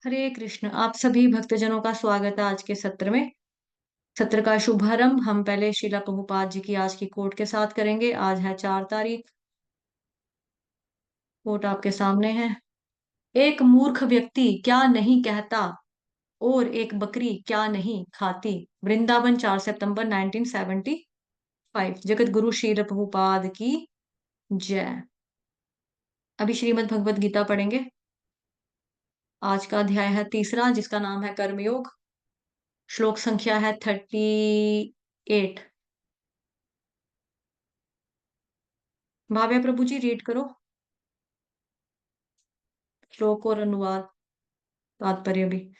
हरे कृष्ण। आप सभी भक्तजनों का स्वागत है आज के सत्र में। सत्र का शुभारंभ हम पहले श्रीला प्रभुपाद जी की आज की कोट के साथ करेंगे। आज है 4 तारीख। कोट आपके सामने है। एक मूर्ख व्यक्ति क्या नहीं कहता और एक बकरी क्या नहीं खाती। वृंदावन 4 सितंबर 1975। जगत गुरु श्रील प्रभुपाद की जय। अभी श्रीमद् भगवत गीता पढ़ेंगे। आज का अध्याय है तीसरा, जिसका नाम है कर्मयोग। श्लोक संख्या है 38। भाव्य प्रभु जी रीड करो श्लोक और अनुवाद, तात्पर्य भी।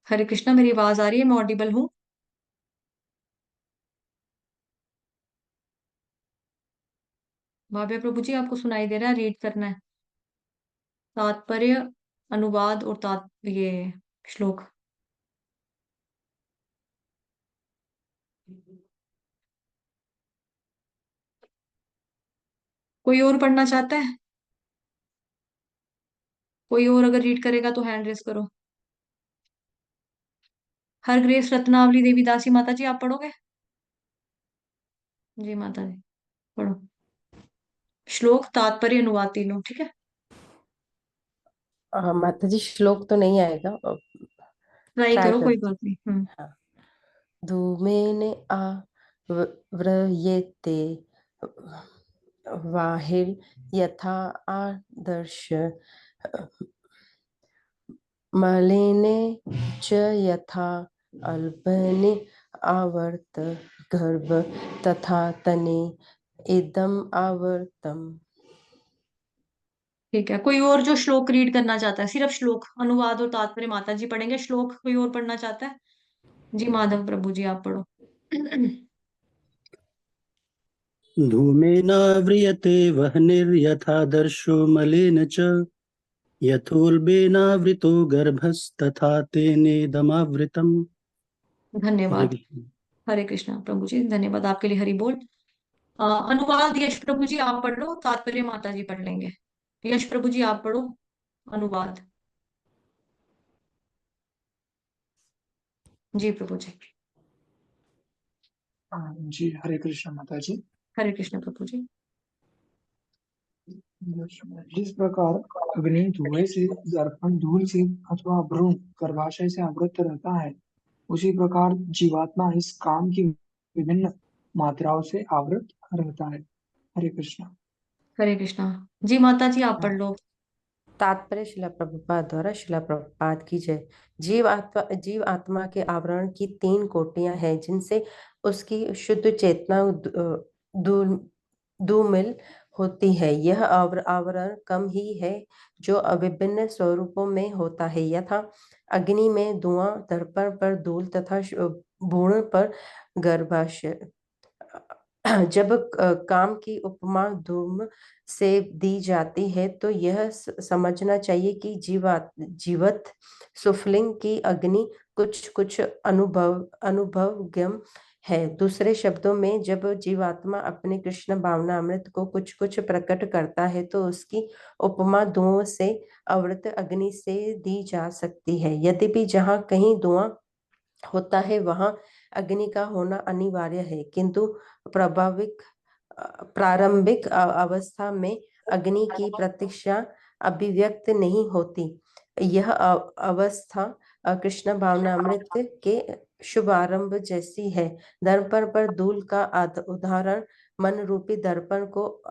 हरे कृष्णा, मेरी आवाज आ रही है? मैं ऑडिबल हूँ? भाव्य प्रभु जी आपको सुनाई दे रहा है? रीड करना है तात्पर्य, अनुवाद और ये श्लोक। कोई और पढ़ना चाहता है? कोई और अगर रीड करेगा तो हैंड रेस करो। हर ग्रेस रत्नावली देवी दासी माता जी, आप पढ़ोगे? जी माता जी, पढ़ो। श्लोक, तात्पर्य, अनुवाद तीनों, ठीक है? माता जी श्लोक तो नहीं आएगा। ट्राई ट्राई करो, कोई करते। बात नहीं। हम्म। हाँ। धूमेन आ व्रयेते वाहिर यथा आदर्श मलिने च यथा अल्पने आवर्त गर्भ तथा तने इदम आवर्तम। ठीक है, कोई और जो श्लोक रीड करना चाहता है? सिर्फ श्लोक, अनुवाद और तात्पर्य माता जी पढ़ेंगे। श्लोक कोई और पढ़ना चाहता है? जी माधव प्रभु जी आप पढ़ो। धूमेनाव्रियते वह्निर्यथादर्शो मलेन च यथोल्बेनावृतो गर्भस्तथा तेनेदमावृतम्। हरे धन्यवाद। कृष्ण। हरे कृष्णा प्रभु जी, धन्यवाद आपके लिए। हरि बोल। अनुवाद यश प्रभु जी आप पढ़ लो, तात्पर्य माता जी पढ़ लेंगे। यश प्रभु जी आप पढ़ो अनुवाद। जी प्रभु जी। जी हरे कृष्ण माता जी। हरे कृष्ण प्रभु जी। जिस प्रकार अग्नि धुएं से, दर्पण धूल से अथवा भ्रूण गर्भाशय से आवृत रहता है, उसी प्रकार जीवात्मा इस काम की विभिन्न मात्राओं से आवृत रहता है। हरे कृष्ण। हरे कृष्णा। जी माता जी आप पढ़ लो। तात्पर्य शिला प्रभुपाद द्वारा शिला प्रभुपाद की जय। जीव आत्मा के आवरण की तीन कोटियां हैं, जिनसे उसकी शुद्ध चेतना धूमिल होती है। यह आवरण कम ही है जो अविभिन्न स्वरूपों में होता है, यथा अग्नि में धुआं, दर्पण पर धूल तथा भ्रूण पर गर्भाशय। जब काम की उपमा धूम से दी जाती है तो यह समझना चाहिए कि जीवत सुफलिंग की अग्नि कुछ कुछ अनुभवज्ञम है। दूसरे शब्दों में, जब जीवात्मा अपने कृष्ण भावना अमृत को कुछ कुछ प्रकट करता है तो उसकी उपमा धुओं से आवृत अग्नि से दी जा सकती है। यद्यपि जहाँ कहीं धुआं होता है वहां अग्नि का होना अनिवार्य है, किंतु प्रभाविक प्रारंभिक अवस्था में अग्नि की प्रतीक्षा अभिव्यक्त नहीं होती। यह अवस्था कृष्ण भावनामृत के शुभारंभ जैसी है। दर्पण पर धूल का उदाहरण मन रूपी दर्पण को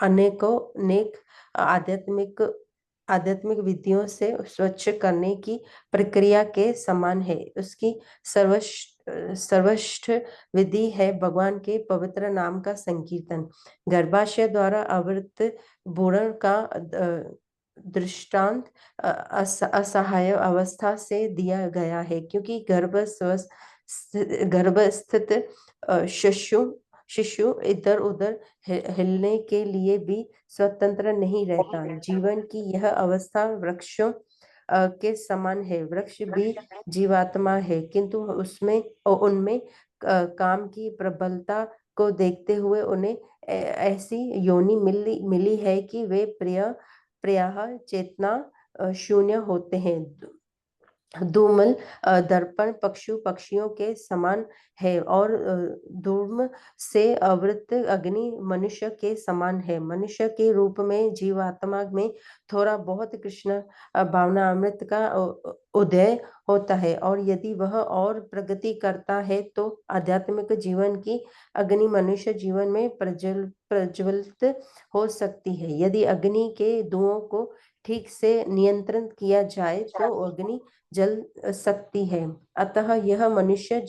अनेकों नेक आध्यात्मिक आध्यात्मिक विधियों से स्वच्छ करने की प्रक्रिया के समान है। उसकी सर्वश्रेष्ठ विधि है भगवान के पवित्र नाम का संकीर्तन। गर्भाशय द्वारा आवृत भ्रूण का दृष्टांत असहाय अवस्था से दिया गया है, क्योंकि गर्भस्थित शिशु इधर उधर हिलने के लिए भी स्वतंत्र नहीं रहता। जीवन की यह अवस्था वृक्षों के समान है। वृक्ष भी जीवात्मा है, किंतु उसमें और उनमें काम की प्रबलता को देखते हुए उन्हें ऐसी योनि मिली है कि वे प्रायः चेतना शून्य होते हैं। धूमल दर्पण पक्षियों के समान है और धूम से आवृत अग्नि मनुष्य के समान है। मनुष्य के रूप में जीवात्मा में थोड़ा बहुत कृष्ण भावनामृत का उदय होता है, और यदि वह और प्रगति करता है तो आध्यात्मिक जीवन की अग्नि मनुष्य जीवन में प्रज्वलित हो सकती है। यदि अग्नि के धुओं को ठीक से नियंत्रित किया जाए तो अग्नि जल सकती है। अतः यह मनुष्य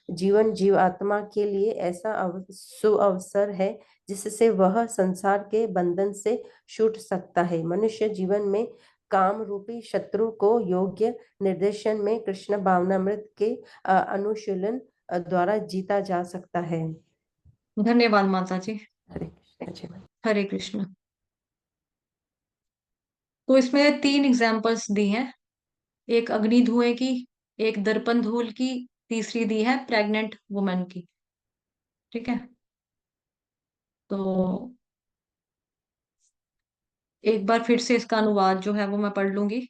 जीवात्मा के लिए ऐसा सुअवसर है जिससे वह संसार के बंधन से छूट सकता है। मनुष्य जीवन में काम रूपी शत्रु को योग्य निर्देशन में कृष्ण भावनामृत के अनुशीलन द्वारा जीता जा सकता है। धन्यवाद माता जी। हरे कृष्ण जी। हरे कृष्ण। तो इसमें 3 एग्जाम्पल्स दी हैं, एक अग्नि धुएं की, एक दर्पण धूल की, तीसरी दी है प्रेग्नेंट वुमेन की। ठीक है, तो एक बार फिर से इसका अनुवाद जो है वो मैं पढ़ लूंगी।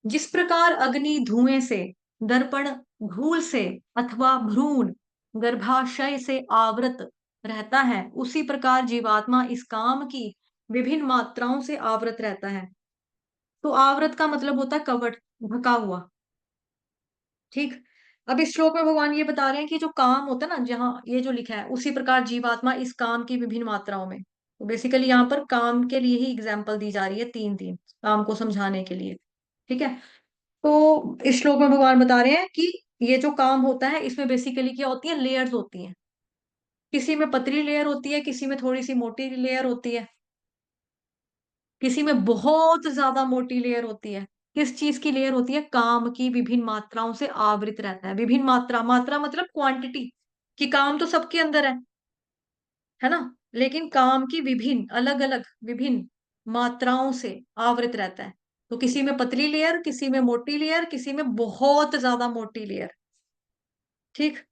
जिस प्रकार अग्नि धुएं से, दर्पण धूल से अथवा भ्रूण गर्भाशय से आवृत रहता है, उसी प्रकार जीवात्मा इस काम की विभिन्न मात्राओं से आवृत रहता है। तो आवृत का मतलब होता है कवर्ड, ढका हुआ। ठीक, अब इस श्लोक में भगवान ये बता रहे हैं कि जो काम होता है ना, जहां ये जो लिखा है उसी प्रकार जीवात्मा इस काम की विभिन्न मात्राओं में, तो बेसिकली यहाँ पर काम के लिए ही एग्जाम्पल दी जा रही है, 3 काम को समझाने के लिए। ठीक है, तो इस श्लोक में भगवान बता रहे हैं कि ये जो काम होता है इसमें बेसिकली क्या होती है, लेयर्स होती हैं। किसी में पतली लेयर होती है, किसी में थोड़ी सी मोटी लेयर होती है, किसी में बहुत ज्यादा मोटी लेयर होती है। किस चीज की लेयर होती है, काम की विभिन्न मात्राओं से आवृत रहता है। विभिन्न मात्रा, मात्रा मतलब क्वांटिटी, कि काम तो सबके अंदर है ना, लेकिन काम की विभिन्न अलग अलग विभिन्न मात्राओं से आवृत रहता है। तो किसी में पतली लेयर, किसी में मोटी लेयर, किसी में बहुत ज्यादा मोटी लेयर। ठीक,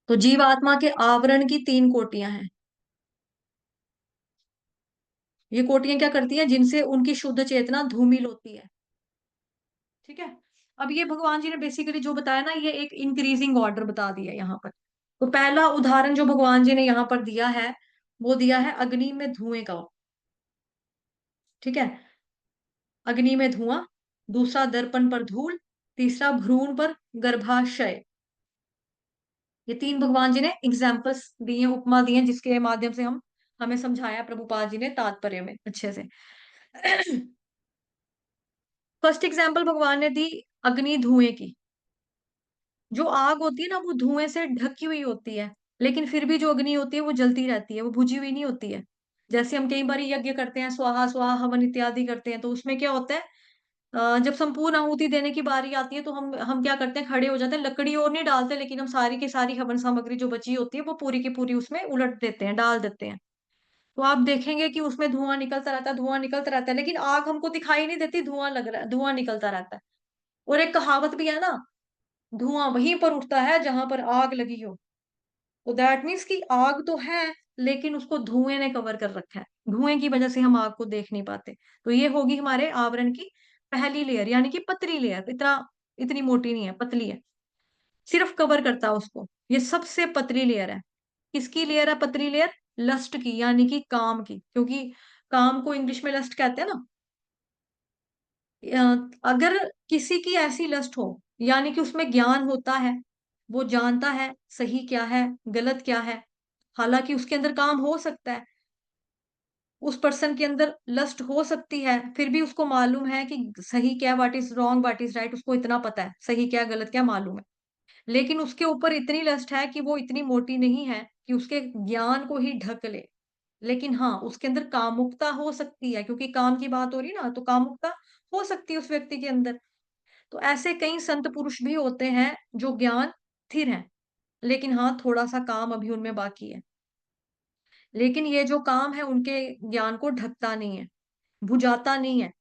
तो जीवात्मा के आवरण की 3 कोटियां हैं। ये कोटियां क्या करती हैं, जिनसे उनकी शुद्ध चेतना धूमिल होती है। ठीक है, अब ये भगवान जी ने बेसिकली जो बताया ना, ये एक इंक्रीजिंग ऑर्डर बता दिया यहाँ पर। तो पहला उदाहरण जो भगवान जी ने यहाँ पर दिया है वो दिया है अग्नि में धुएं का। ठीक है, अग्नि में धुआं, दूसरा दर्पण पर धूल, तीसरा भ्रूण पर गर्भाशय। ये 3 भगवान जी ने एग्जाम्पल्स दिए, उपमा दिए, जिसके माध्यम से हमें समझाया प्रभुपाद जी ने तात्पर्य में अच्छे से। फर्स्ट एग्जाम्पल भगवान ने दी अग्नि धुएं की। जो आग होती है ना वो धुएं से ढकी हुई होती है, लेकिन फिर भी जो अग्नि होती है वो जलती रहती है, वो बुझी हुई नहीं होती है। जैसे हम कई बार यज्ञ करते हैं, स्वाहा स्वाहा हवन इत्यादि करते हैं, तो उसमें क्या होता है, जब संपूर्ण आहुति देने की बारी आती है तो हम क्या करते हैं, खड़े हो जाते हैं, लकड़ी और नहीं डालते, लेकिन हम सारी की सारी हवन सामग्री जो बची होती है वो पूरी की पूरी उसमें उलट देते हैं, डाल देते हैं। तो आप देखेंगे कि उसमें धुआं निकलता रहता है, धुआं निकलता रहता है, लेकिन आग हमको दिखाई नहीं देती, धुआं लग रहा है, धुआं निकलता रहता है। और एक कहावत भी है ना, धुआं वहीं पर उठता है जहां पर आग लगी हो। तो दैट मीन्स कि आग तो है, लेकिन उसको धुएं ने कवर कर रखा है, धुएं की वजह से हम आग को देख नहीं पाते। तो ये होगी हमारे आवरण की पहली लेयर, यानी कि पतली लेयर, इतनी मोटी नहीं है, पतली है, सिर्फ कवर करता है उसको। ये सबसे पतली लेयर है। किसकी लेयर है पतली लेयर, लस्ट की, यानी कि काम की, क्योंकि काम को इंग्लिश में लस्ट कहते हैं ना। अगर किसी की ऐसी लस्ट हो, यानी कि उसमें ज्ञान होता है, वो जानता है सही क्या है गलत क्या है, हालांकि उसके अंदर काम हो सकता है, उस पर्सन के अंदर लस्ट हो सकती है, फिर भी उसको मालूम है कि सही क्या, what is wrong what is right, उसको इतना पता है सही क्या गलत क्या मालूम है। लेकिन उसके ऊपर इतनी लस्ट है कि वो इतनी मोटी नहीं है कि उसके ज्ञान को ही ढक ले। लेकिन हाँ, उसके अंदर कामुकता हो सकती है, क्योंकि काम की बात हो रही ना, तो कामुकता हो सकती है उस व्यक्ति के अंदर। तो ऐसे कई संत पुरुष भी होते हैं जो ज्ञान स्थिर है, लेकिन हाँ थोड़ा सा काम अभी उनमें बाकी है। लेकिन ये जो काम है उनके ज्ञान को ढकता नहीं है, बुझाता नहीं है।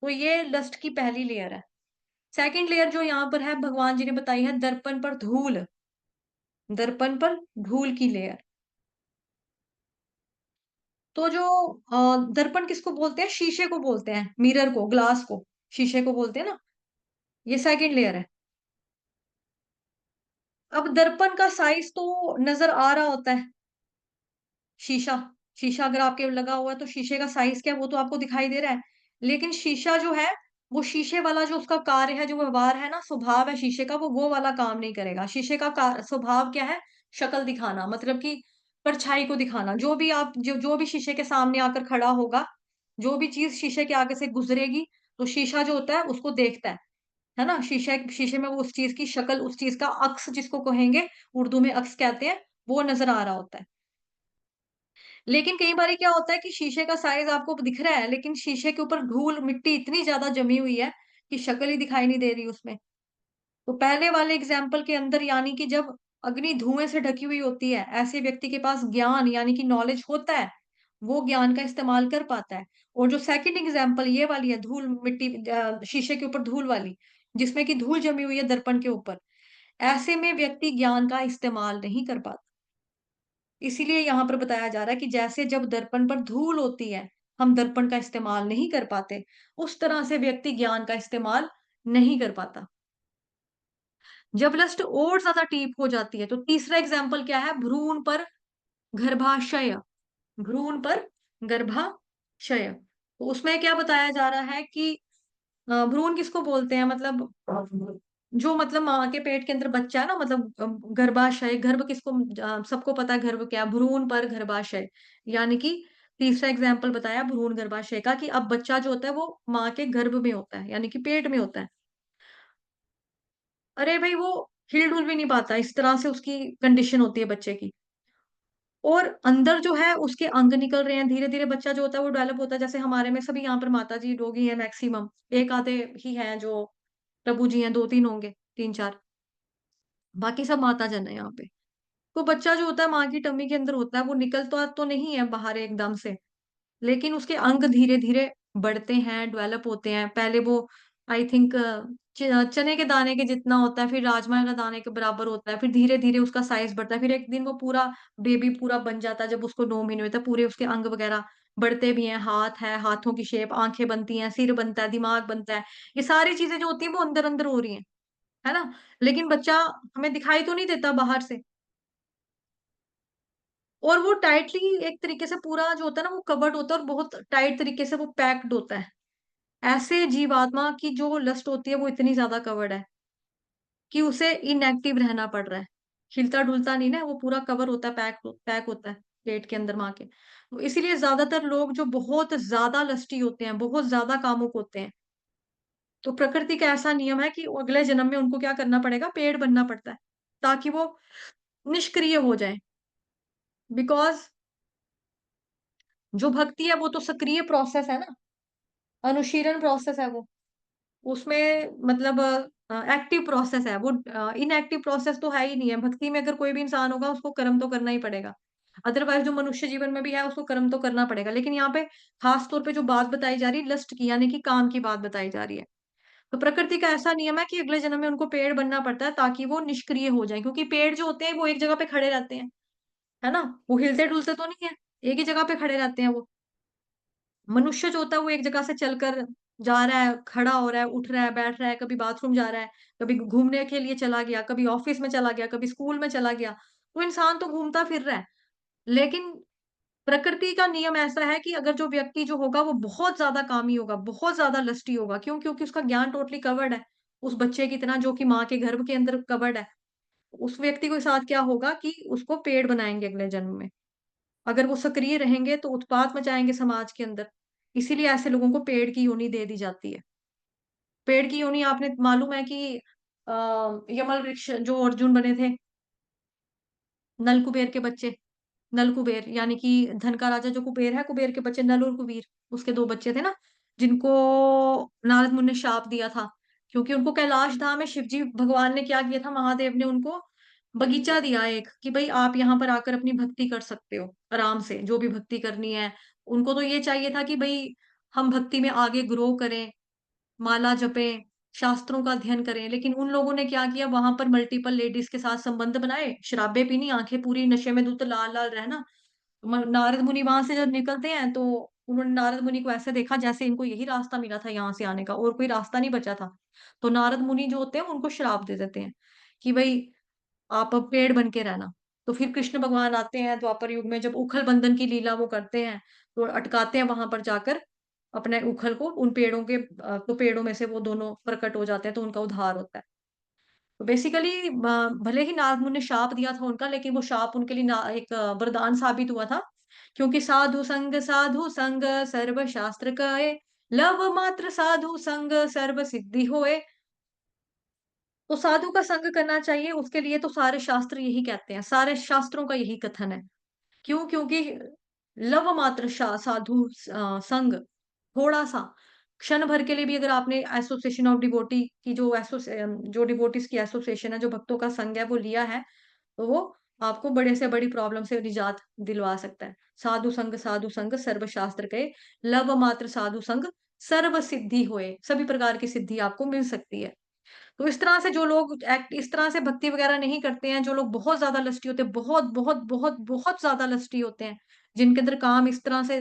तो ये लस्ट की पहली लेयर है। सेकंड लेयर जो यहाँ पर है भगवान जी ने बताई है दर्पण पर धूल, दर्पण पर धूल की लेयर। तो जो दर्पण किसको बोलते हैं? शीशे को बोलते हैं, मिरर को, ग्लास को, शीशे को बोलते हैं ना। ये सेकंड लेयर है। अब दर्पण का साइज तो नजर आ रहा होता है। शीशा शीशा अगर आपके लगा हुआ है तो शीशे का साइज क्या है वो तो आपको दिखाई दे रहा है। लेकिन शीशा जो है, वो शीशे वाला जो उसका कार्य है, जो व्यवहार है ना, स्वभाव है शीशे का, वो वाला काम नहीं करेगा। शीशे का स्वभाव क्या है? शक्ल दिखाना, मतलब कि परछाई को दिखाना। जो भी आप जो भी शीशे के सामने आकर खड़ा होगा, जो भी चीज शीशे के आगे से गुजरेगी, तो शीशा जो होता है उसको देखता है ना। शीशे शीशे में वो उस चीज की शक्ल, उस चीज का अक्स जिसको कहेंगे, उर्दू में अक्स कहते हैं, वो नजर आ रहा होता है। लेकिन कई बार क्या होता है कि शीशे का साइज आपको दिख रहा है, लेकिन शीशे के ऊपर धूल मिट्टी इतनी ज्यादा जमी हुई है कि शक्ल ही दिखाई नहीं दे रही उसमें। तो पहले वाले एग्जाम्पल के अंदर, यानी कि जब अग्नि धुएं से ढकी हुई होती है, ऐसे व्यक्ति के पास ज्ञान यानी कि नॉलेज होता है, वो ज्ञान का इस्तेमाल कर पाता है। और जो सेकंड एग्जाम्पल ये वाली है, धूल मिट्टी शीशे के ऊपर धूल वाली, जिसमें कि धूल जमी हुई है दर्पण के ऊपर, ऐसे में व्यक्ति ज्ञान का इस्तेमाल नहीं कर पाता। इसीलिए यहाँ पर बताया जा रहा है कि जैसे जब दर्पण पर धूल होती है, हम दर्पण का इस्तेमाल नहीं कर पाते, उस तरह से व्यक्ति ज्ञान का इस्तेमाल नहीं कर पाता। जब लस्ट और ज्यादा डीप हो जाती है, तो तीसरा एग्जाम्पल क्या है? भ्रूण पर गर्भाशय। भ्रूण पर गर्भाशय, तो उसमें क्या बताया जा रहा है कि भ्रूण किसको बोलते हैं? मतलब जो, मतलब माँ के पेट के अंदर बच्चा है ना, मतलब गर्भाशय, गर्भ किसको, सबको पता है गर्भ क्या है। भ्रूण पर गर्भाशय, यानी कि तीसरा एग्जाम्पल बताया भ्रूण गर्भाशय का, कि अब बच्चा जो होता है वो माँ के गर्भ में होता है, यानी कि पेट में होता है। अरे भाई, वो हिल डुल भी नहीं पाता, इस तरह से उसकी कंडीशन होती है बच्चे की। और अंदर जो है उसके अंग निकल रहे हैं, धीरे धीरे बच्चा जो होता है वो डेवलप होता है। जैसे हमारे में सभी यहाँ पर माता जी लोग ही हैं मैक्सिमम, एक आधे ही हैं जो प्रभु जी हैं, दो तीन होंगे, तीन चार, बाकी सब माता जन है यहाँ पे। तो बच्चा जो होता है माँ की टम्मी के अंदर होता है, वो निकलता तो नहीं है बाहर एकदम से, लेकिन उसके अंग धीरे धीरे बढ़ते हैं, डेवलप होते हैं। पहले वो, आई थिंक, चने के दाने के जितना होता है, फिर राजमा के दाने के बराबर होता है, फिर धीरे धीरे उसका साइज बढ़ता है, फिर एक दिन वो पूरा बेबी पूरा बन जाता है। जब उसको 9 महीने होता है, पूरे उसके अंग वगैरह बढ़ते भी हैं, हाथ है, हाथों की शेप, आंखें बनती हैं, सिर बनता है, दिमाग बनता है। ये सारी चीजें जो होती है वो अंदर अंदर हो रही है ना। लेकिन बच्चा हमें दिखाई तो नहीं देता बाहर से, और वो टाइटली एक तरीके से पूरा जो होता है ना वो कवर्ड होता है, और बहुत टाइट तरीके से वो पैक्ड होता है। ऐसे जीवात्मा की जो लस्ट होती है वो इतनी ज्यादा कवर्ड है कि उसे इनएक्टिव रहना पड़ रहा है। हिलता डुलता नहीं ना, वो पूरा कवर होता है, पैक होता है पेट के अंदर माँ के। तो इसीलिए ज्यादातर लोग जो बहुत ज्यादा लस्टी होते हैं, बहुत ज्यादा कामुक होते हैं, तो प्रकृति का ऐसा नियम है कि अगले जन्म में उनको क्या करना पड़ेगा? पेड़ बनना पड़ता है, ताकि वो निष्क्रिय हो जाए। बिकॉज जो भक्ति है वो तो सक्रिय प्रोसेस है ना, अनुशीलन प्रोसेस है वो। उसमें मतलब एक्टिव प्रोसेस है वो, इनएक्टिव प्रोसेस तो है ही नहीं है। भक्ति में अगर कोई भी इंसान होगा उसको कर्म तो करना ही पड़ेगा, अदरवाइज जो मनुष्य जीवन में भी है उसको कर्म तो करना पड़ेगा। लेकिन यहाँ पे खास तौर पे जो बात बताई जा रही है लस्ट की, यानी कि काम की बात बताई जा रही है। तो प्रकृति का ऐसा नियम है कि अगले जन्म में उनको पेड़ बनना पड़ता है, ताकि वो निष्क्रिय हो जाए। क्योंकि पेड़ जो होते हैं वो एक जगह पे खड़े रहते हैं, है ना, वो हिलते डुलते तो नहीं है, एक ही जगह पे खड़े रहते हैं वो। मनुष्य जो होता है वो एक जगह से चलकर जा रहा है, खड़ा हो रहा है, उठ रहा है, बैठ रहा है, कभी बाथरूम जा रहा है, कभी घूमने के लिए चला गया, कभी ऑफिस में चला गया, कभी स्कूल में चला गया। तो इंसान तो घूमता फिर रहा है। लेकिन प्रकृति का नियम ऐसा है कि अगर जो व्यक्ति जो होगा वो बहुत ज्यादा कामी होगा, बहुत ज्यादा लस्टी होगा, क्यों? क्योंकि उसका ज्ञान टोटली कवर्ड है, उस बच्चे की तरह जो कि माँ के गर्भ के अंदर कवर्ड है। उस व्यक्ति के साथ क्या होगा कि उसको पेड़ बनाएंगे अगले जन्म में। अगर वो सक्रिय रहेंगे तो उत्पात मचाएंगे समाज के अंदर। इसीलिए ऐसे लोगों को पेड़ की योनि दे दी जाती है। पेड़ की योनि, आपने मालूम है कि यमल वृक्ष जो अर्जुन बने थे, नलकुबेर के बच्चे, नलकुबेर यानी कि धन का राजा जो कुबेर है, कुबेर के बच्चे नल और कुबेर, उसके दो बच्चे थे ना, जिनको नारद मुनि ने शाप दिया था। क्योंकि उनको कैलाश धाम में शिव जी भगवान ने क्या किया था, महादेव ने उनको बगीचा दिया एक, कि भाई आप यहाँ पर आकर अपनी भक्ति कर सकते हो आराम से, जो भी भक्ति करनी है। उनको तो ये चाहिए था कि भाई हम भक्ति में आगे ग्रो करें, माला जपें, शास्त्रों का अध्ययन करें। लेकिन उन लोगों ने क्या किया, वहां पर मल्टीपल लेडीज के साथ संबंध बनाए, शराबे पीनी, आंखें पूरी नशे में धुत, लाल लाल रहना, नारद मुनि वहां से जब निकलते हैं तो उन्होंने नारद मुनि को ऐसे देखा जैसे इनको यही रास्ता मिला था यहाँ से आने का, और कोई रास्ता नहीं बचा था। तो नारद मुनि जो होते हैं उनको श्राप दे देते हैं कि भाई आप अब पेड़ बन के रहना। तो फिर कृष्ण भगवान आते हैं द्वापर युग में, जब उखल बंधन की लीला वो करते हैं, तो अटकाते हैं वहां पर जाकर अपने उखल को उन पेड़ों के, तो पेड़ों में से वो दोनों प्रकट हो जाते हैं, तो उनका उद्धार होता है। तो बेसिकली भले ही नारद मुनि ने शाप दिया था उनका, लेकिन वो शाप उनके लिए एक वरदान साबित हुआ था, क्योंकि साधु संग सर्व शास्त्र कहे, लव मात्र साधु संग सर्व सिद्धि होए। तो साधु का संग करना चाहिए, उसके लिए तो सारे शास्त्र यही कहते हैं, सारे शास्त्रों का यही कथन है। क्यों? क्योंकि लव मात्र साधु संग, थोड़ा सा क्षण भर के लिए भी अगर आपने एसोसिएशन ऑफ डिवोटी की जो डिवोटीज की एसोसिएशन है, जो भक्तों का संघ है, वो लिया है, तो वो आपको बड़े से बड़ी प्रॉब्लम से निजात दिलवा सकता है। साधु संग सर्व शास्त्र के, लव मात्र साधु संग सर्व सिद्धि होए, सभी प्रकार की सिद्धि आपको मिल सकती है। तो इस तरह से जो लोग एक्ट इस तरह से भक्ति वगैरह नहीं करते हैं, जो लोग बहुत ज्यादा लस्टी होते हैं, बहुत बहुत बहुत बहुत ज्यादा लस्टी होते हैं, जिनके अंदर काम इस तरह से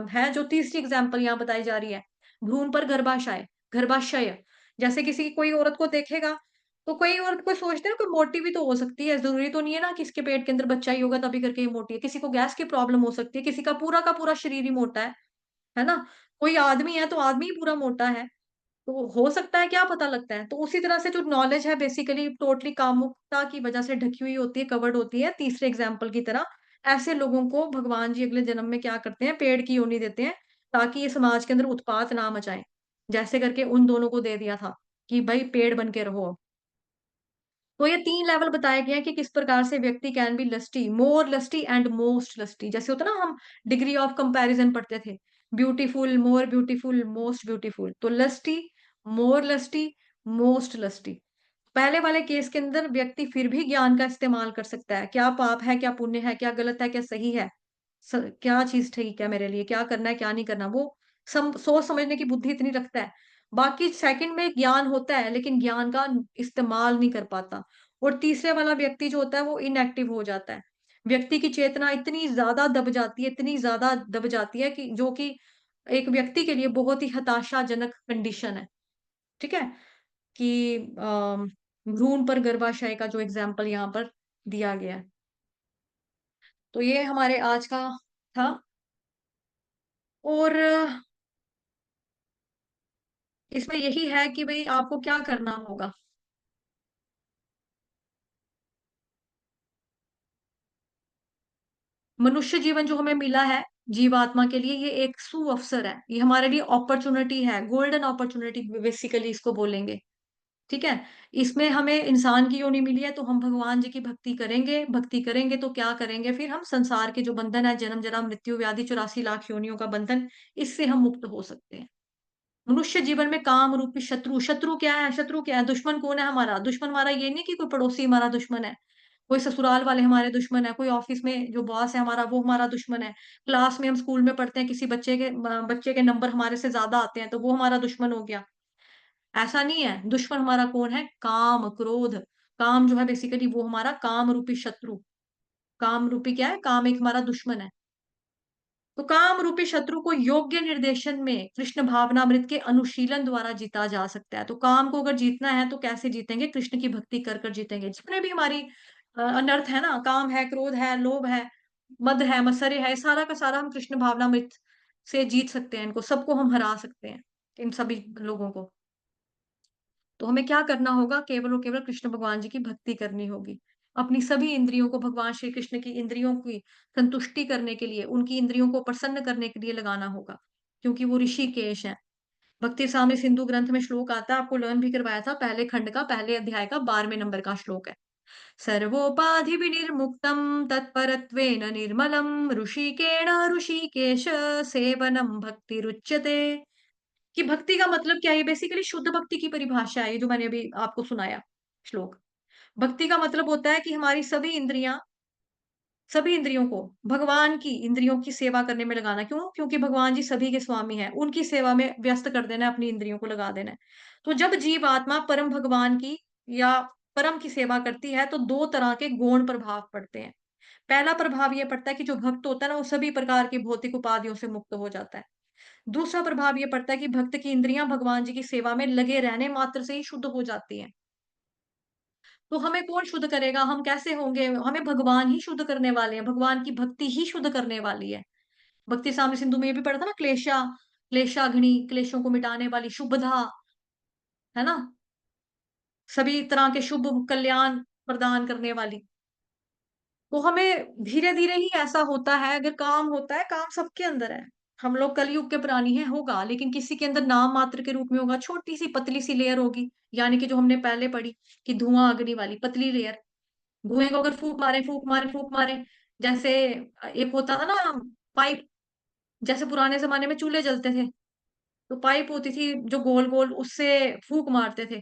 है, जो तीसरी एग्जाम्पल यहाँ बताई जा रही है, भ्रूण पर गर्भाशय, गर्भाशय, जैसे किसी कोई औरत को देखेगा, तो कोई औरत को सोचते हैं कोई मोटी भी तो हो सकती है, जरूरी तो नहीं है ना कि इसके पेट के अंदर बच्चा ही होगा तभी करके ये मोटी है। किसी को गैस की प्रॉब्लम हो सकती है, किसी का पूरा शरीर ही मोटा है ना। कोई आदमी है तो आदमी ही पूरा मोटा है, तो हो सकता है, क्या पता लगता है। तो उसी तरह से जो नॉलेज है बेसिकली टोटली कामुकता की वजह से ढकी हुई होती है, कवर्ड होती है, तीसरे एग्जाम्पल की तरह। ऐसे लोगों को भगवान जी अगले जन्म में क्या करते हैं, पेड़ की योनि देते हैं, ताकि ये समाज के अंदर उत्पात ना मचाए, जैसे करके उन दोनों को दे दिया था कि भाई पेड़ बन के रहो। तो ये 3 लेवल बताया गया है कि किस प्रकार से व्यक्ति can be lusty, more lusty and most lusty. जैसे होता ना, हम डिग्री ऑफ कंपैरिजन पढ़ते थे, beautiful, more beautiful, most beautiful. तो लस्टी, मोर लस्टी, मोस्ट लस्टी। पहले वाले केस के अंदर व्यक्ति फिर भी ज्ञान का इस्तेमाल कर सकता है, क्या पाप है, क्या पुण्य है, क्या गलत है, क्या सही है, क्या चीज ठीक है मेरे लिए, क्या करना है, क्या नहीं करना, वो सोच समझने की बुद्धि इतनी रखता है। बाकी सेकंड में ज्ञान होता है, लेकिन ज्ञान का इस्तेमाल नहीं कर पाता। और तीसरे वाला व्यक्ति जो होता है वो इनएक्टिव हो जाता है। व्यक्ति की चेतना इतनी ज्यादा दब जाती है, इतनी ज्यादा दब जाती है कि जो कि एक व्यक्ति के लिए बहुत ही हताशाजनक कंडीशन है। ठीक है, कि भ्रूण पर गर्भाशय का जो एग्जाम्पल यहाँ पर दिया गया है। तो ये हमारे आज का था। और इसमें यही है कि भाई आपको क्या करना होगा। मनुष्य जीवन जो हमें मिला है जीवात्मा के लिए, ये एक सुअवसर है, ये हमारे लिए अपॉर्चुनिटी है, गोल्डन अपॉर्चुनिटी बेसिकली इसको बोलेंगे। ठीक है, इसमें हमें इंसान की योनि मिली है, तो हम भगवान जी की भक्ति करेंगे। भक्ति करेंगे तो क्या करेंगे, फिर हम संसार के जो बंधन है, जन्म जरा मृत्यु व्याधि 84 लाख योनियों का बंधन, इससे हम मुक्त हो सकते हैं। मनुष्य जीवन में काम रूपी शत्रु, शत्रु क्या है, शत्रु क्या है, दुश्मन कौन है हमारा, दुश्मन हमारा ये नहीं कि कोई पड़ोसी हमारा दुश्मन है, कोई ससुराल वाले हमारे दुश्मन है, कोई ऑफिस में जो बॉस है हमारा वो हमारा दुश्मन है, क्लास में हम स्कूल में पढ़ते हैं किसी बच्चे के नंबर हमारे से ज्यादा आते हैं तो वो हमारा दुश्मन हो गया। ऐसा नहीं है। दुश्मन हमारा कौन है, काम, क्रोध। काम जो है बेसिकली वो हमारा काम रूपी शत्रु, काम रूपी क्या है, काम एक हमारा दुश्मन है। तो काम रूपी शत्रु को योग्य निर्देशन में कृष्ण भावनामृत के अनुशीलन द्वारा जीता जा सकता है। तो काम को अगर जीतना है तो कैसे जीतेंगे, कृष्ण की भक्ति कर कर जीतेंगे। जितने भी हमारी अनर्थ है ना, काम है, क्रोध है, लोभ है, मद है, मत्सर्य है, सारा का सारा हम कृष्ण भावनामृत से जीत सकते हैं, इनको सबको हम हरा सकते हैं, इन सभी लोगों को। तो हमें क्या करना होगा, केवल और केवल कृष्ण भगवान जी की भक्ति करनी होगी। अपनी सभी इंद्रियों को भगवान श्री कृष्ण की इंद्रियों की संतुष्टि करने के लिए, उनकी इंद्रियों को प्रसन्न करने के लिए लगाना होगा, क्योंकि वो ऋषिकेश है। भक्ति साम्य सिंधु ग्रंथ में श्लोक आता है, आपको लर्न भी करवाया था, पहले खंड का पहले अध्याय का 12वें नंबर का श्लोक है। सर्वोपाधि विनिर्मुक्तम तत्परत्वेन निर्मलम ऋषिकेण ऋषिकेश सेवनम भक्ति रुच्यते। कि भक्ति का मतलब क्या है, बेसिकली शुद्ध भक्ति की परिभाषा है ये जो मैंने अभी आपको सुनाया श्लोक। भक्ति का मतलब होता है कि हमारी सभी इंद्रियों को भगवान की इंद्रियों की सेवा करने में लगाना। क्यों? क्योंकि भगवान जी सभी के स्वामी हैं, उनकी सेवा में व्यस्त कर देना है, अपनी इंद्रियों को लगा देना है। तो जब जीव आत्मा परम भगवान की या परम की सेवा करती है तो दो तरह के गौण प्रभाव पड़ते हैं। पहला प्रभाव ये पड़ता है कि जो भक्त होता है ना वो सभी प्रकार की भौतिक उपाधियों से मुक्त हो जाता है। दूसरा प्रभाव ये पड़ता है कि भक्त की इंद्रियां भगवान जी की सेवा में लगे रहने मात्र से ही शुद्ध हो जाती हैं। तो हमें कौन शुद्ध करेगा? हम कैसे होंगे? हमें भगवान ही शुद्ध करने वाले हैं, भगवान की भक्ति ही शुद्ध करने वाली है। भक्ति साम्य सिंधु में ये भी पढ़ा था ना, क्लेशाग्नि, क्लेशों को मिटाने वाली, शुभदा, है ना? सभी तरह के शुभ कल्याण प्रदान करने वाली। तो हमें धीरे-धीरे ही ऐसा होता है, अगर काम होता है, काम सबके अंदर है। हम लोग कलयुग के प्राणी हैं, होगा, लेकिन किसी के अंदर नाम मात्र के रूप में होगा, छोटी-सी पतली-सी लेयर होगी, यानी कि जो हमने पहले पढ़ी कि धुआँ अग्नि वाली पतली लेयर। धुएँ को अगर फूँक मारें, फूँक मारें, फूँक मारें, जैसे एक होता था ना पाइप, जैसे पुराने ज़माने में चूल्हे जलते थे, तो पाइप होती थी जो गोल-गोल, उससे फूँक मारते थे।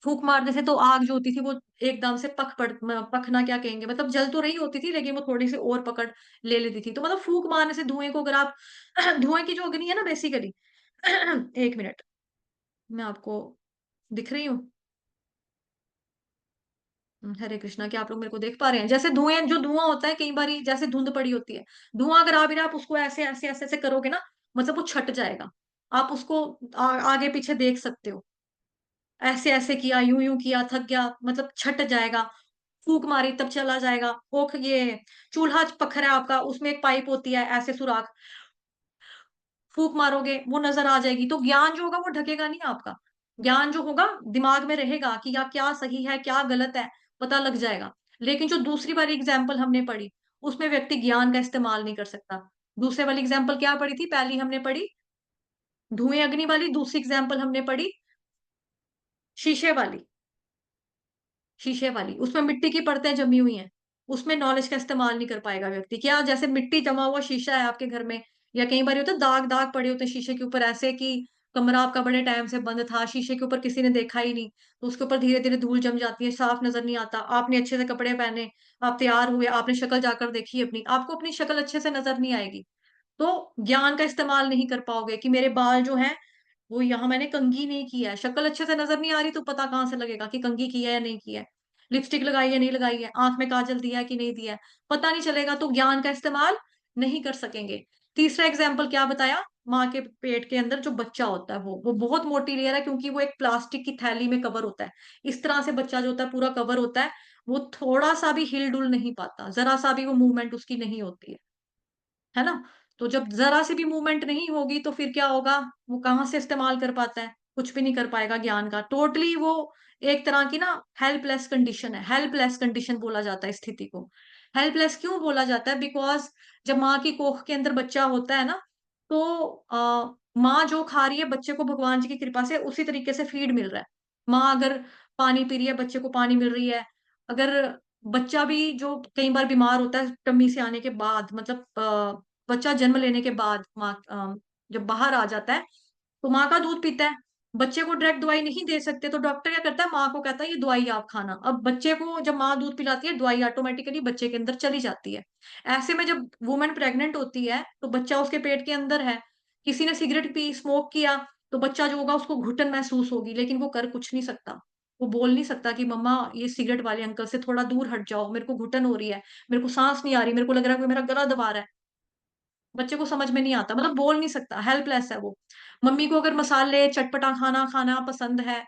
फूँक मारने से तो आग जो होती थी वो एकदम से पखना क्या कहेंगे, मतलब जल तो रही होती थी लेकिन वो थोड़ी-सी और पकड़ ले लेती थी। तो मतलब फूँक मारने से धुएँ को अगर आप धुएँ की जो अग्नि है ना बेसिकली 1 मिनट, मैं आपको दिख रही हूँ? हरे कृष्णा, क्या आप लोग मेरे को देख पा रहे हैं? जैसे जो धुआँ होता है, कई बारी जैसे धुंध पड़ी होती है। धुआँ अगर आप उसको ऐसे-ऐसे, ऐसे-ऐसे करोगे ना, मतलब वो छँट जाएगा। आप उसको आगे-पीछे देख सकते हो। ऐसे-ऐसे किया, यूँ-यूँ किया, थक गया, मतलब छँट जाएगा। फूँक मारी तब चला जाएगा। ये चूल्हा पक रहा है आपका, उसमें एक पाइप होती है, ऐसे सुराख, फूँक मारोगे, वो नज़र आ जाएगी। तो ज्ञान जो होगा वो ढकेगा नहीं आपका। ज्ञान जो होगा दिमाग में रहेगा कि या क्या सही है, क्या गलत है, पता लग जाएगा। लेकिन जो दूसरी वाली एग्ज़ाम्पल हमने पढ़ी, उसमें व्यक्ति ज्ञान का इस्तेमाल नहीं कर सकता। दूसरे वाली एग्ज़ाम्पल क्या पढ़ी थी? पहली हमने पढ़ी धुएँ अग्नि वाली, दूसरी एग्ज़ाम्पल हमने पढ़ी शीशे वाली। शीशे वाली, उसमें मिट्टी की परतें जमी हुई हैं, उसमें नॉलेज का इस्तेमाल नहीं कर पाएगा व्यक्ति। क्या जैसे मिट्टी जमा हुआ शीशा है आपके घर में, या कई बार होता है दाग-दाग पड़े होते हैं शीशे के ऊपर, ऐसे कि कमरा आपका बड़े टाइम से बंद था, शीशे के ऊपर किसी ने देखा ही नहीं, तो उसके ऊपर धीरे-धीरे धूल जम जाती है, साफ नज़र नहीं आता। आपने अच्छे से कपड़े पहने, आप तैयार हुए, आपने शक्ल जाकर देखी अपनी, आपको अपनी शक्ल अच्छे से नज़र नहीं आएगी। तो ज्ञान का इस्तेमाल नहीं कर पाओगे कि मेरे बाल जो हैं, वो यहाँ मैंने कंघी नहीं की है। शक्ल अच्छे से नज़र नहीं आ रही तो पता कहाँ से लगेगा कि कंघी की है या नहीं की है। लिपस्टिक लगाई है, नहीं लगाई है, आँख में काजल दिया है कि नहीं दिया है, पता नहीं चलेगा, तो ज्ञान का इस्तेमाल नहीं कर सकेंगे। तीसरा एग्ज़ाम्पल क्या बताया? माँ के पेट के अंदर जो बच्चा होता है वो बहुत मोटी लेयर है, क्योंकि वो एक प्लास्टिक की थैली में कवर होता है। इस तरह से बच्चा जो होता है पूरा कवर होता है, वो थोड़ा-सा भी हिल-डुल नहीं पाता, ज़रा-सा भी वो मूवमेंट उसकी नहीं होती है ना? तो जब ज़रा सी भी मूवमेंट नहीं होगी तो फिर क्या होगा? वो कहाँ से इस्तेमाल कर पाता है? कुछ भी नहीं कर पाएगा ज्ञान का। टोटली वो एक तरह की ना हेल्पलेस कंडीशन है। हेल्पलेस कंडीशन बोला जाता है इस स्थिति को। हेल्पलेस क्यों बोला जाता है? बिकॉज़ जब माँ की कोख के अंदर बच्चा होता है ना, तो माँ जो खा रही है बच्चे को भगवान जी की कृपा से उसी तरीके से फीड मिल रहा है। माँ अगर पानी पी रही है, बच्चे को पानी मिल रही है। अगर बच्चा भी जो कई बार बीमार होता है टम्मी से आने के बाद, मतलब बच्चा जन्म लेने के बाद जब बाहर आ जाता है, तो माँ का दूध पीता है। बच्चे को डायरेक्ट दवाई नहीं दे सकते, तो डॉक्टर क्या करता है, माँ को कहता है ये दवाई आप खाना। अब बच्चे को जब माँ दूध पिलाती है, दवाई ऑटोमेटिकली बच्चे के अंदर चली जाती है। ऐसे में जब वुमन प्रेग्नेंट होती है, तो बच्चा उसके पेट के अंदर है। किसी ने सिगरेट पी, स्मोक किया, तो बच्चा जो होगा उसको घुटन महसूस होगी, लेकिन वो कर कुछ नहीं सकता। वो बोल नहीं सकता कि मम्मा ये सिगरेट वाले अंकल से थोड़ा दूर हट जाओ, मेरे को घुटन हो रही है, मेरे को साँस नहीं आ रही, मेरे को लग रहा है कोई मेरा गला दबा रहा है। बच्चे को समझ में नहीं आता, मतलब बोल नहीं सकता, हेल्पलेस है वो। मम्मी को अगर मसाले, चटपटा खाना खाना पसंद है,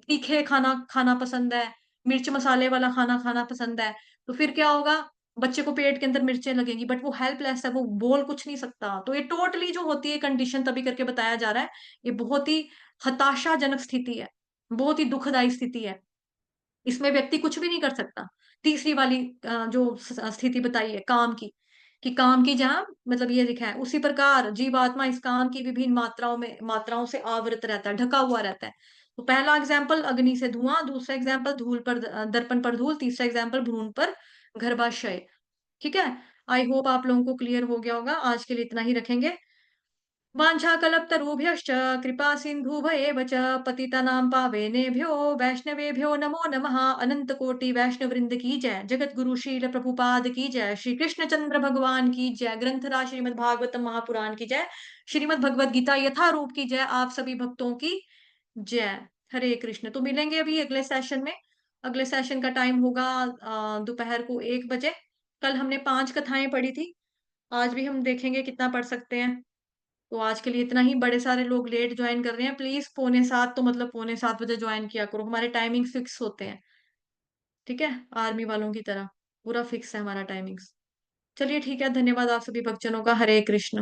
तीखे खाना खाना पसंद है, मिर्च मसाले वाला खाना खाना पसंद है, तो फिर क्या होगा? बच्चे को पेट के अंदर मिर्चें लगेंगी, बट वो हेल्पलेस है, वो बोल कुछ नहीं सकता। तो ये टोटली जो होती है कंडीशन, तभी करके बताया जा रहा है, ये बहुत ही हताशाजनक स्थिति है, बहुत ही दुखदाई स्थिति है। इसमें व्यक्ति कुछ भी नहीं कर सकता। तीसरी वाली जो स्थिति बताई है काम की, कि काम की जहाँ मतलब ये लिखा है, उसी प्रकार जीवात्मा इस काम की विभिन्न मात्राओं से आवृत रहता है, ढका हुआ रहता है। तो पहला एग्जाम्पल अग्नि से धुआँ, दूसरा एग्जाम्पल धूल पर दर्पण पर धूल, तीसरा एग्जाम्पल भ्रूण पर गर्भाशय। ठीक है? आई होप आप लोगों को क्लियर हो गया होगा। आज के लिए इतना ही रखेंगे। वाञ्छाकल्पतरुभ्यश्च कृपा सिन्धुभयेव च पतितानां पावनेभ्यो वैष्णवेभ्यो नमो नमः। अनंत कोटि वैष्णव वृंद की जय। जगत गुरु श्रील प्रभुपाद की जय। श्री कृष्ण चंद्र भगवान की जय। ग्रंथराज श्रीमद् भागवतम महापुराण की जय। श्रीमद् भगवद गीता यथारूप की जय। आप सभी भक्तों की जय। हरे कृष्ण। तो मिलेंगे अभी अगले सेशन में। अगले सेशन का टाइम होगा दोपहर को 1 बजे। कल हमने 5 कथाएं पढ़ी थी, आज भी हम देखेंगे कितना पढ़ सकते हैं। तो आज के लिए इतना ही। बड़े सारे लोग लेट ज्वाइन कर रहे हैं, प्लीज 6:45 तो मतलब 6:45 बजे ज्वाइन किया करो, हमारे टाइमिंग फिक्स होते हैं, ठीक है, आर्मी वालों की तरह पूरा फिक्स है हमारा टाइमिंग्स। चलिए ठीक है, धन्यवाद आप सभी भक्तजनों का। हरे कृष्ण।